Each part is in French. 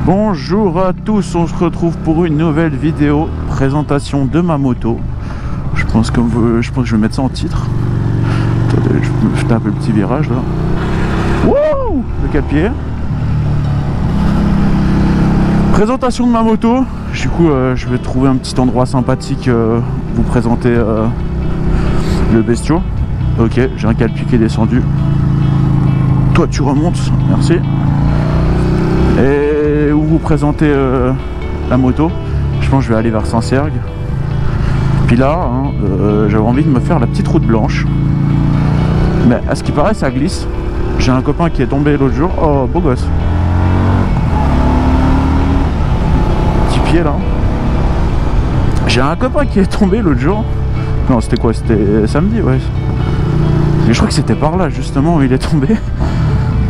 Bonjour à tous, on se retrouve pour une nouvelle vidéo présentation de ma moto. Je pense que je vais mettre ça en titre. Attendez, je tape le petit virage là. Wouh, le capier. Présentation de ma moto. Du coup, je vais trouver un petit endroit sympathique, vous présenter le bestiau. Ok, j'ai un calpi qui est descendu. Toi, tu remontes, merci. Et où vous présentez la moto. Je pense que je vais aller vers Saint-Sergue. Puis là, hein, j'avais envie de me faire la petite route blanche. Mais à ce qui paraît, ça glisse. J'ai un copain qui est tombé l'autre jour. Oh, beau gosse. Petit pied là. J'ai un copain qui est tombé l'autre jour. Non, c'était quoi? C'était samedi, ouais. Et je crois que c'était par là justement où il est tombé.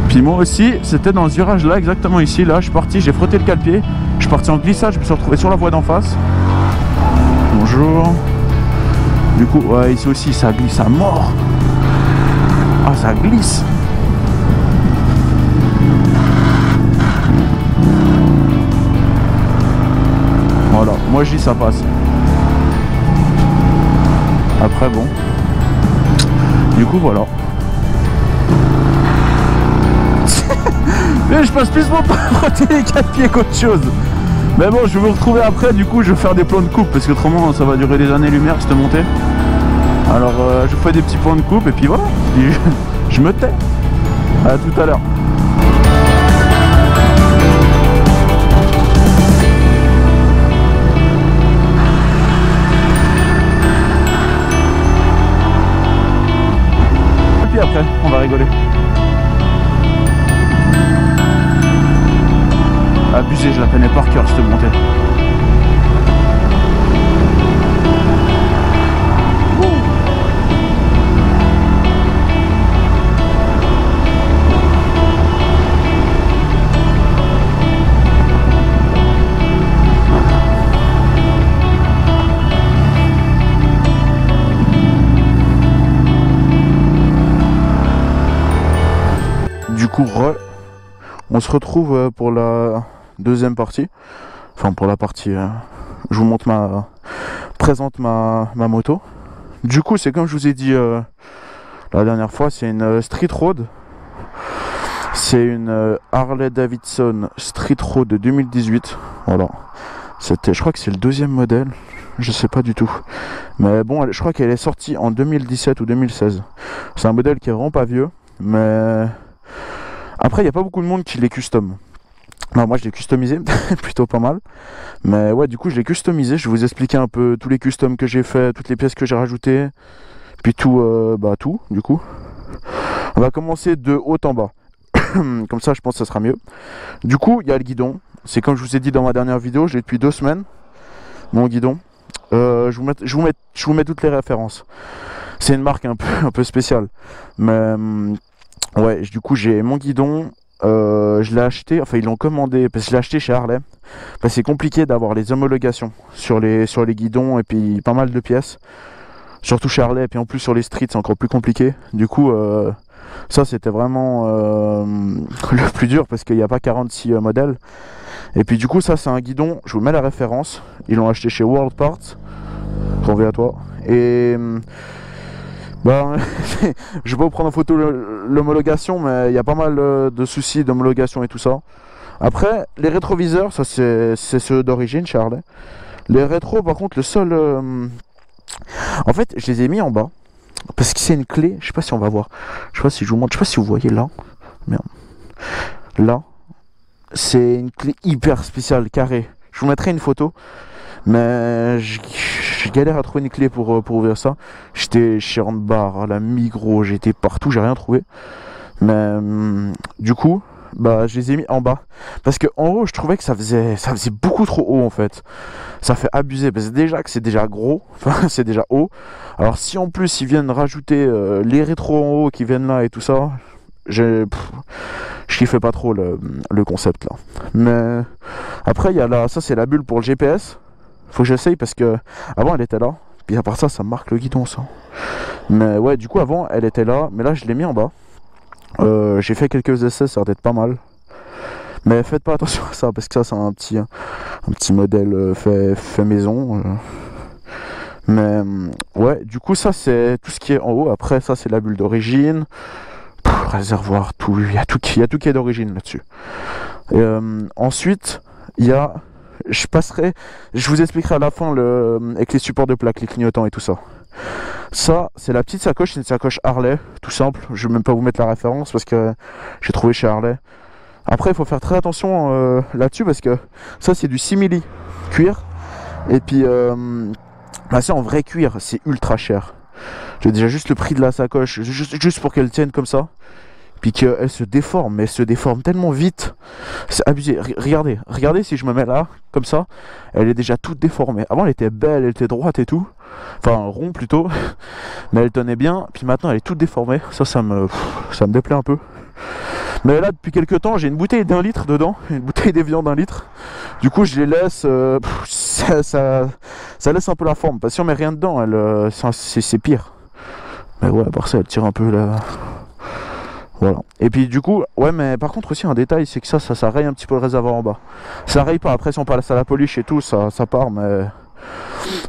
Puis moi aussi, c'était dans ce virage là, exactement ici. Là, je suis parti, j'ai frotté le cale-pied. Je suis parti en glissade, je me suis retrouvé sur la voie d'en face. Bonjour. Du coup, ouais, ici aussi, ça glisse à mort. Ah, ça glisse. Voilà, moi je dis ça passe. Après, bon. Du coup, voilà. Mais je passe plus mon temps à frotter les quatre pieds qu'autre chose. Mais bon, je vais vous retrouver après, du coup je vais faire des plans de coupe parce que autrement ça va durer des années-lumière cette montée. Alors je fais des petits plans de coupe et puis voilà, je me tais. À tout à l'heure. Et puis après, on va rigoler. Abusé, je la connais par cœur cette montée. Du coup, on se retrouve pour la deuxième partie, enfin pour la partie je vous montre présente ma moto. Du coup c'est comme je vous ai dit la dernière fois, c'est une Street Road, c'est une Harley Davidson Street Road de 2018. Voilà, c'était, je crois que c'est le deuxième modèle, je sais pas du tout, mais bon je crois qu'elle est sortie en 2017 ou 2016. C'est un modèle qui est vraiment pas vieux, mais après il n'y a pas beaucoup de monde qui les custom. Non, moi je l'ai customisé, plutôt pas mal. Mais ouais, du coup je l'ai customisé. Je vais vous expliquer un peu tous les customs que j'ai fait, toutes les pièces que j'ai rajoutées. Puis tout, tout, du coup. On va commencer de haut en bas. Comme ça, je pense que ça sera mieux. Du coup, il y a le guidon. C'est comme je vous ai dit dans ma dernière vidéo, je l'ai depuis 2 semaines. Mon guidon. Je vous mets toutes les références. C'est une marque un peu spéciale. Mais ouais, du coup j'ai mon guidon. Je l'ai acheté, enfin ils l'ont commandé parce que je l'ai acheté chez Harley. Parce que c'est compliqué d'avoir les homologations sur les guidons et puis pas mal de pièces. Surtout chez Harley et puis en plus sur les streets c'est encore plus compliqué. Du coup ça c'était vraiment le plus dur parce qu'il n'y a pas 46 modèles. Et puis du coup ça c'est un guidon, je vous mets la référence. Ils l'ont acheté chez World Parts. Renvoie à toi. Et bah, je vais pas vous prendre en photo l'homologation, mais il y a pas mal de soucis d'homologation et tout ça. Après, les rétroviseurs, ça c'est ceux d'origine chez Harley. Les rétros, par contre, le seul... En fait, je les ai mis en bas. Parce que c'est une clé, je sais pas si on va voir. Je sais pas si je vous montre, je sais pas si vous voyez là. Merde. Là, c'est une clé hyper spéciale, carrée. Je vous mettrai une photo. Mais je galère à trouver une clé pour ouvrir ça. J'étais chez Handbar, à la Migros, j'étais partout, j'ai rien trouvé. Mais du coup, bah je les ai mis en bas. Parce que en haut, je trouvais que ça faisait beaucoup trop haut en fait. Ça fait abuser. Parce que déjà que c'est déjà gros, enfin c'est déjà haut. Alors si en plus ils viennent rajouter les rétros en haut qui viennent là et tout ça, je kiffais pas trop le concept là. Mais après il y a là, ça c'est la bulle pour le GPS. Faut que j'essaye parce que avant elle était là. Puis à part ça, ça marque le guidon ça. Mais ouais, du coup avant elle était là, mais là je l'ai mis en bas. J'ai fait quelques essais, ça a l'air d'être pas mal. Mais faites pas attention à ça, parce que ça c'est un petit modèle fait maison. Mais ouais, du coup ça c'est tout ce qui est en haut. Après ça c'est la bulle d'origine, réservoir, tout, il y a tout qui est d'origine là-dessus. Ensuite il y a, je vous expliquerai à la fin avec les supports de plaques, les clignotants et tout ça. Ça c'est la petite sacoche, c'est une sacoche Harley, tout simple. Je vais même pas vous mettre la référence parce que j'ai trouvé chez Harley. Après il faut faire très attention là-dessus parce que ça c'est du simili cuir. Et puis bah ça en vrai cuir c'est ultra cher. J'ai déjà juste le prix de la sacoche, juste pour qu'elle tienne comme ça. Puis qu'elle se déforme, mais elle se déforme tellement vite. C'est abusé. Regardez si je me mets là, comme ça, elle est déjà toute déformée. Avant elle était belle, elle était droite et tout. Enfin rond plutôt. Mais elle tenait bien. Puis maintenant elle est toute déformée. Ça me déplaît un peu. Mais là depuis quelques temps j'ai une bouteille d'1 litre dedans. Une bouteille d'évian d'1 litre. Du coup je les laisse. Ça laisse un peu la forme. Parce que si on met rien dedans, c'est pire. Mais ouais, à part ça elle tire un peu là. Voilà. Et puis du coup, ouais, mais par contre aussi un détail, c'est que ça raye un petit peu le réservoir en bas. Ça raye pas, après si on passe à la polish et tout, ça part, mais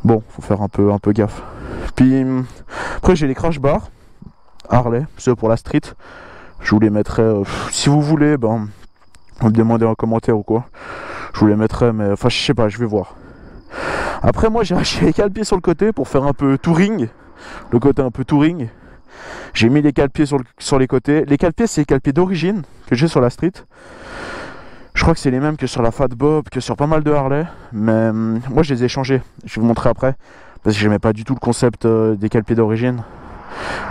bon, faut faire un peu gaffe. Puis après j'ai les crash bars Harley, ceux pour la street. Je vous les mettrai, si vous voulez, ben, vous me demandez en commentaire ou quoi. Je vous les mettrai, mais enfin je sais pas, je vais voir. Après moi j'ai acheté les cale-pieds sur le côté pour faire un peu touring, le côté un peu touring. J'ai mis les cale-pieds sur les côtés. Les cale-pieds, c'est les cale-pieds d'origine que j'ai sur la street. Je crois que c'est les mêmes que sur la Fat Bob, que sur pas mal de Harley. Mais moi, je les ai changés. Je vais vous montrer après. Parce que j'aimais pas du tout le concept des cale-pieds d'origine.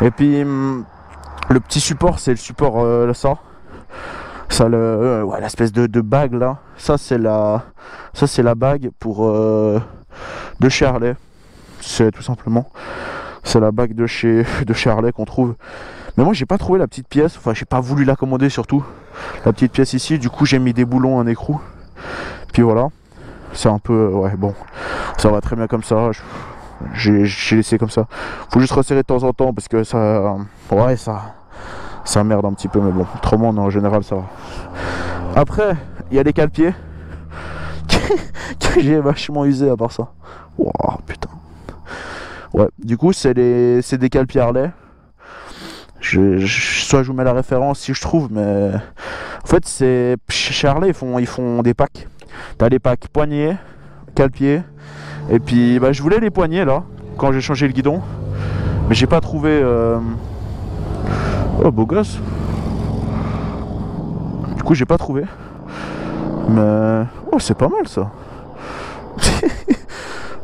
Et puis, le petit support, c'est le support ça, ouais, l'espèce de bague là. Ça, c'est la bague pour de chez Harley. C'est tout simplement. C'est la bague de chez Harley qu'on trouve. Mais moi j'ai pas trouvé la petite pièce. Enfin j'ai pas voulu la commander surtout. La petite pièce ici. Du coup j'ai mis des boulons, un écrou. Puis voilà. C'est un peu... ouais bon. Ça va très bien comme ça. J'ai laissé comme ça. Faut juste resserrer de temps en temps parce que ça... ouais ça merde un petit peu. Mais bon. Autrement non, en général ça va. Après il y a les cale-pieds. Que j'ai vachement usé à part ça. Wow putain. Ouais, du coup c'est des cale-pieds Harley. Soit je vous mets la référence si je trouve, mais en fait c'est chez Harley ils font des packs. T'as les packs poignets, cale-pieds, et puis bah, je voulais les poignets là quand j'ai changé le guidon, mais j'ai pas trouvé. Oh beau gosse. Du coup j'ai pas trouvé, mais oh c'est pas mal ça.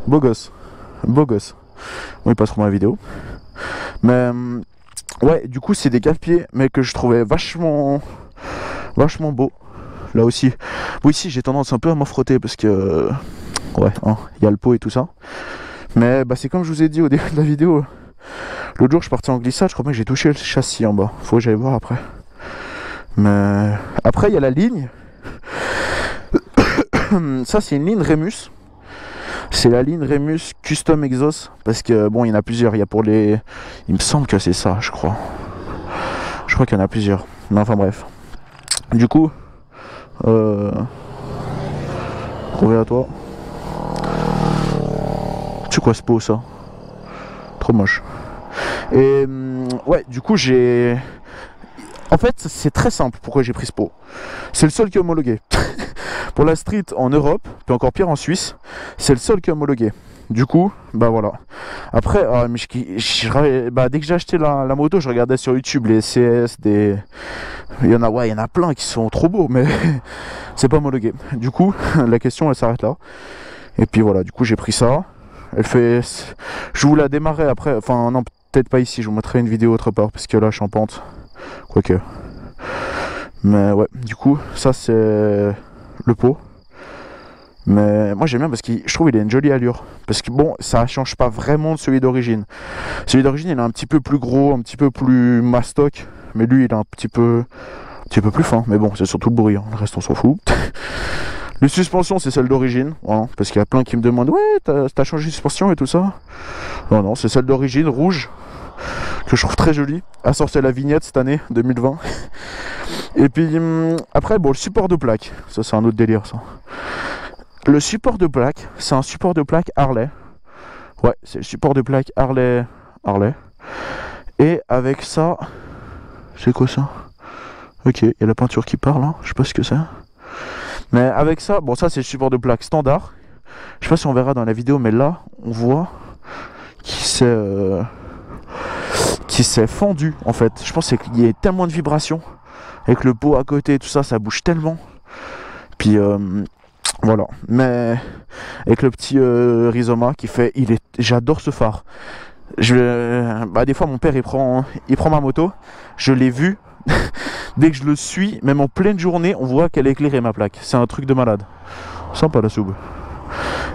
Beau gosse, beau gosse. Bon, ils passeront dans la vidéo. Mais ouais, du coup, c'est des cale-pieds, mais que je trouvais vachement beau. Là aussi. Bon, ici, j'ai tendance un peu à m'en frotter parce que ouais, hein, y a le pot et tout ça. Mais bah, c'est comme je vous ai dit au début de la vidéo. L'autre jour, je suis parti en glissade. Je crois que j'ai touché le châssis en bas. Faut que j'aille voir après. Mais après, il y a la ligne. Ça, c'est une ligne Remus. C'est la ligne Remus Custom Exhaust. Parce que bon, il y en a plusieurs. Il y a pour les... Il me semble que c'est ça, je crois. Je crois qu'il y en a plusieurs. Mais enfin bref. Du coup... Trouvé à toi. C'est quoi ce pot ça? Trop moche. Et ouais, du coup j'ai... En fait, c'est très simple pourquoi j'ai pris ce pot. C'est le seul qui est homologué. Pour la street en Europe, puis encore pire en Suisse, c'est le seul qui est homologué. Du coup, bah voilà. Après, dès que j'ai acheté la moto, je regardais sur YouTube les CS, il y en a plein qui sont trop beaux, mais c'est pas homologué. Du coup, la question elle s'arrête là. Et puis voilà, du coup j'ai pris ça. Elle fait... Je vous la démarrer après, enfin non, peut-être pas ici, je vous mettrai une vidéo autre part, parce que là je suis en pente. Quoique. Mais ouais, du coup, ça c'est le pot. Mais moi j'aime bien parce que je trouve qu'il a une jolie allure. Parce que bon, ça change pas vraiment de celui d'origine. Celui d'origine il est un petit peu plus gros, un petit peu plus mastoc. Mais lui il est un petit peu plus fin. Mais bon, c'est surtout le bruit, hein. Le reste on s'en fout. Les suspensions c'est celle d'origine. Voilà, parce qu'il y a plein qui me demandent, ouais t'as changé de suspension et tout ça. Non, c'est celle d'origine, rouge. Que je trouve très jolie. A sorti la vignette cette année, 2020. Et puis après, bon, le support de plaque, ça c'est un autre délire ça. Le support de plaque, c'est un support de plaque Harley. Ouais, c'est le support de plaque Harley. Et avec ça, c'est quoi ça? Ok, il y a la peinture qui part là, je sais pas ce que c'est. Mais avec ça, bon ça c'est le support de plaque standard. Je sais pas si on verra dans la vidéo, mais là, on voit qu'il s'est fendu en fait. Je pense qu'il y a tellement de vibrations. Avec le pot à côté et tout ça, ça bouge tellement. Puis voilà. Mais avec le petit Rizoma qui fait, j'adore ce phare. Des fois mon père il prend ma moto. Je l'ai vu. Dès que je le suis, même en pleine journée, on voit qu'elle est éclairée ma plaque. C'est un truc de malade. Sympa la sub.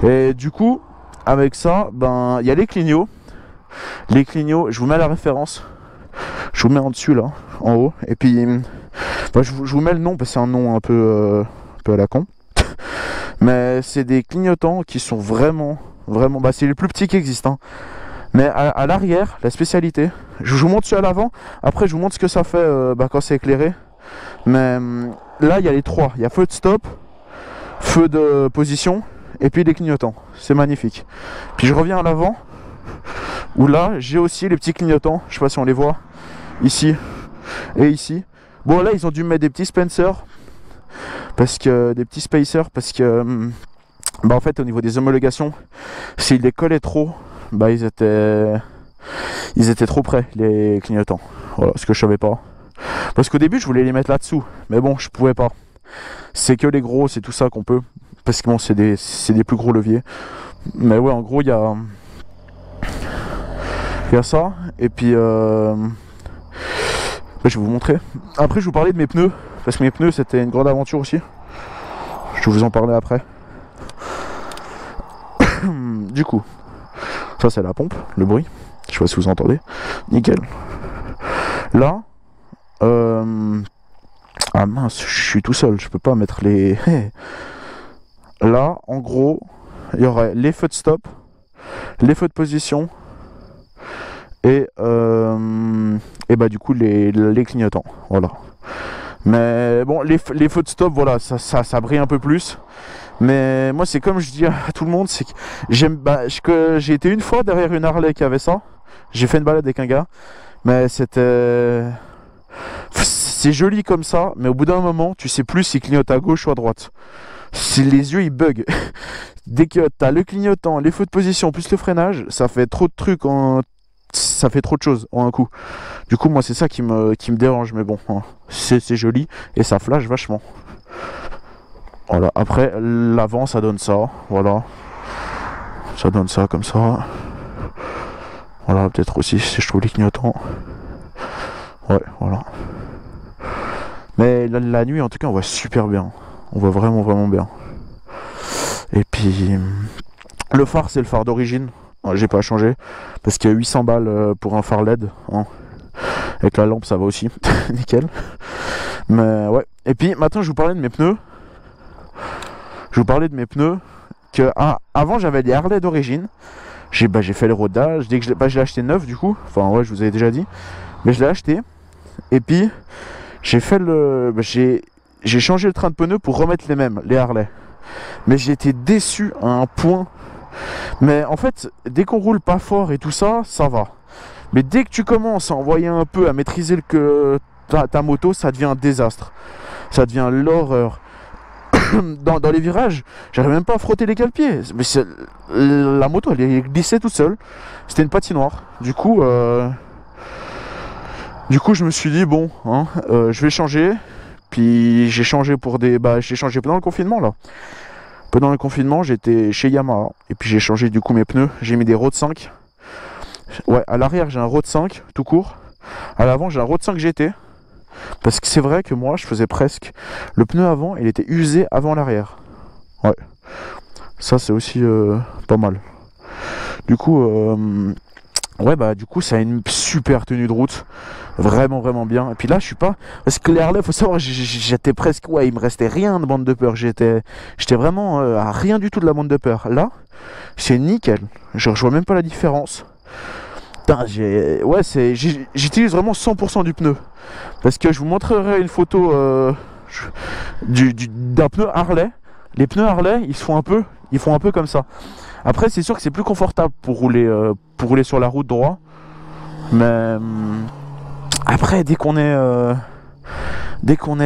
Et du coup, avec ça, ben il y a les clignots. Les clignots, je vous mets la référence. Je vous mets en dessus là, en haut. Et puis, je vous mets le nom parce que c'est un nom un peu à la con. Mais c'est des clignotants qui sont vraiment, c'est les plus petits qui existent. Hein. Mais à l'arrière, la spécialité, je vous montre celui à l'avant. Après, je vous montre ce que ça fait quand c'est éclairé. Mais là, il y a les trois. Il y a feu de stop, feu de position et puis les clignotants. C'est magnifique. Puis je reviens à l'avant où là, j'ai aussi les petits clignotants. Je sais pas si on les voit. Ici et ici. Bon là ils ont dû mettre des petits Spencer parce que des petits spacers parce que en fait au niveau des homologations, s'ils les collaient trop, ils étaient trop près les clignotants. Voilà ce que je savais pas. Parce qu'au début je voulais les mettre là-dessous, mais bon je pouvais pas. C'est que les gros, c'est tout ça qu'on peut. Parce que bon c'est des plus gros leviers. Mais ouais en gros il y a ça et puis je vais vous montrer. Après, je vous parlais de mes pneus. Parce que mes pneus, c'était une grande aventure aussi. Je vais vous en parler après. Du coup, ça c'est la pompe, le bruit. Je sais pas si vous entendez. Nickel. Là, ah mince, je suis tout seul. Je peux pas mettre les... Là, en gros, il y aurait les feux de stop, les feux de position et du coup les clignotants, voilà. Mais bon, les feux de stop, voilà, ça brille un peu plus. Mais moi c'est comme je dis à tout le monde, c'est que j'ai été une fois derrière une Harley qui avait ça. J'ai fait une balade avec un gars, mais c'est joli comme ça, mais au bout d'un moment tu sais plus s'il clignote à gauche ou à droite. Si les yeux ils bug. Dès que t'as le clignotant, les feux de position plus le freinage, ça fait trop de trucs ça fait trop de choses en un coup. Du coup moi c'est ça qui me dérange, mais bon hein, c'est joli et ça flash vachement. Voilà, après l'avant ça donne ça, voilà. Ça donne ça comme ça. Voilà, peut-être aussi si je trouve les clignotants. Ouais, voilà. Mais la nuit en tout cas on voit super bien. On voit vraiment bien. Et puis le phare c'est le phare d'origine. J'ai pas changé parce qu'il y a 800 balles pour un phare LED hein. Avec la lampe ça va aussi. Nickel. Mais ouais. Et puis maintenant je vous parlais de mes pneus. Que avant j'avais des Harley d'origine. J'ai fait le rodage. Dès que je l'ai acheté neuf du coup. Enfin ouais je vous avais déjà dit. Mais je l'ai acheté. Et puis j'ai fait j'ai changé le train de pneus pour remettre les mêmes, les Harley. Mais j'ai été déçu à un point. Mais en fait, dès qu'on roule pas fort et tout ça, ça va. Mais dès que tu commences à envoyer un peu, à maîtriser ta moto, ça devient un désastre. Ça devient l'horreur. Dans les virages, j'arrive même pas à frotter les cale-pieds. Mais la moto, elle est glissée toute seule. C'était une patinoire. Du coup, je me suis dit, bon, hein, je vais changer. Puis j'ai changé j'ai changé pendant le confinement là. Pendant le confinement, j'étais chez Yamaha et puis j'ai changé du coup mes pneus. J'ai mis des Road 5. Ouais, à l'arrière j'ai un Road 5 tout court. À l'avant j'ai un Road 5 GT. Parce que c'est vrai que moi je faisais presque le pneu avant, il était usé avant l'arrière. Ouais. Ça c'est aussi pas mal. Du coup, du coup ça a une super tenue de route. Vraiment bien. Et puis là je suis pas. Parce que les Harley, faut savoir, j'étais presque. Ouais, il me restait rien de bande de peur. J'étais vraiment à rien du tout de la bande de peur. Là, c'est nickel. Je vois même pas la différence. Putain, ouais, j'utilise vraiment 100% du pneu. Parce que je vous montrerai une photo d'un pneu Harley. Les pneus Harley, ils font un peu comme ça. Après, c'est sûr que c'est plus confortable pour rouler sur la route droit. Mais après, dès qu'on est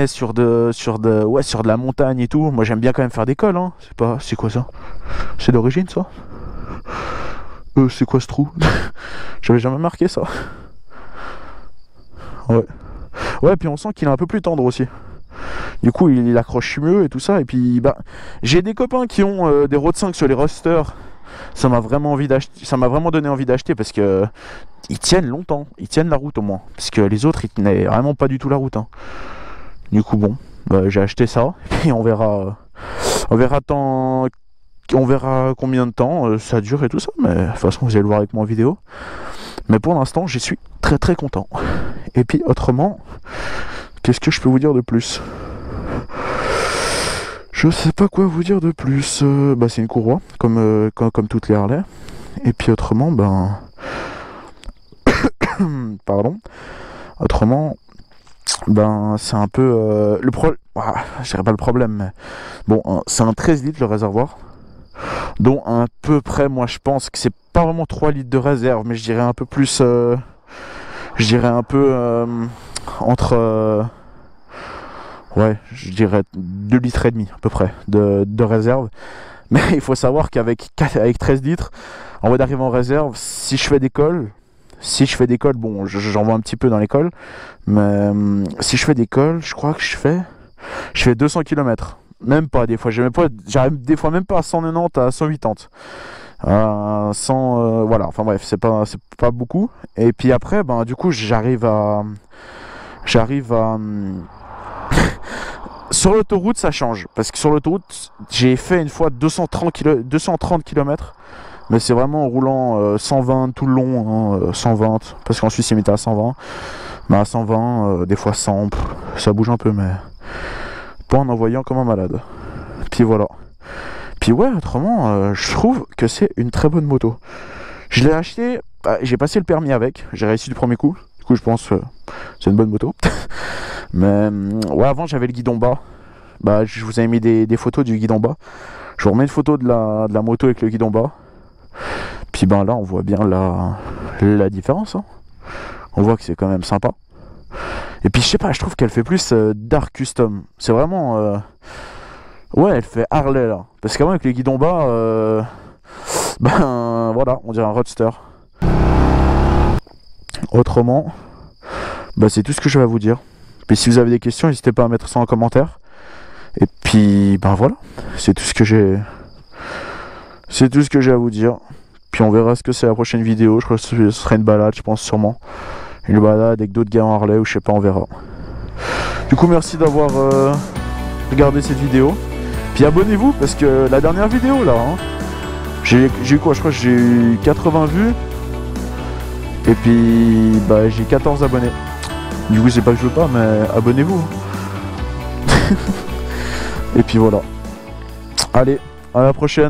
sur de la montagne et tout, moi j'aime bien quand même faire des cols. Hein. C'est quoi ça? C'est d'origine ça? C'est quoi ce trou? J'avais jamais marqué ça. Ouais. Ouais, puis on sent qu'il est un peu plus tendre aussi. Du coup, il accroche mieux et tout ça. Et puis, bah, j'ai des copains qui ont des Road 5 sur les rosters. Ça m'a vraiment donné envie d'acheter parce que ils tiennent longtemps. Ils tiennent la route au moins. Parce que les autres, ils tenaient vraiment pas du tout la route. Hein. Du coup, bon, bah, j'ai acheté ça. Et on verra combien de temps ça dure et tout ça. Mais de toute façon, vous allez le voir avec moi en vidéo. Mais pour l'instant, j'y suis très très content. Et puis, autrement, qu'est-ce que je peux vous dire de plus? Je sais pas quoi vous dire de plus. Bah, c'est une courroie, comme toutes les Harley. Et puis autrement, ben... Pardon. Autrement, ben, c'est un peu... le problème... je dirais pas le problème, mais... Bon, c'est un 13 litres le réservoir. Dont à peu près, moi, je pense que c'est pas vraiment 3 litres de réserve, mais je dirais un peu plus... je dirais un peu... entre... ouais, je dirais 2 litres et demi à peu près de réserve. Mais il faut savoir qu'avec 13 litres, en vrai d'arriver en réserve, si je fais des cols, bon, j'en vois un petit peu dans les cols, mais si je fais des cols, je crois que je fais 200 km. Même pas, des fois, j'arrive des fois même pas à 190, à 180. Voilà, enfin bref, c'est pas beaucoup. Et puis après, ben, du coup, j'arrive à sur l'autoroute ça change, parce que sur l'autoroute j'ai fait une fois 230 km, mais c'est vraiment en roulant 120 tout le long, hein, 120, parce qu'en Suisse il mettait à 120, mais à 120, des fois 100, ça bouge un peu, mais pas en envoyant comme un malade. Puis voilà. Puis ouais, autrement, je trouve que c'est une très bonne moto. Je l'ai acheté, j'ai passé le permis avec, j'ai réussi du premier coup. Du coup, je pense que c'est une bonne moto. Mais ouais, avant j'avais le guidon bas. Bah, je vous avais mis des photos du guidon bas. Je vous remets une photo de la moto avec le guidon bas. Puis ben là, on voit bien la différence. Hein. On voit que c'est quand même sympa. Et puis je sais pas, je trouve qu'elle fait plus Dark Custom. C'est vraiment... ouais, elle fait Harley là. Parce qu'avant avec les guidons bas, ben voilà, on dirait un roadster. Autrement, bah, c'est tout ce que je vais vous dire. Puis si vous avez des questions, n'hésitez pas à mettre ça en commentaire. Et puis ben voilà, c'est tout ce que j'ai à vous dire. Puis on verra ce que c'est la prochaine vidéo. Je crois que ce serait une balade, je pense sûrement. Une balade avec d'autres gars en Harley ou je sais pas, on verra. Du coup, merci d'avoir regardé cette vidéo. Puis abonnez-vous parce que la dernière vidéo là, hein, j'ai eu quoi? Je crois que j'ai eu 80 vues. Et puis bah, j'ai 14 abonnés. Du coup c'est pas que je veux pas, mais abonnez-vous. Et puis voilà. Allez, à la prochaine.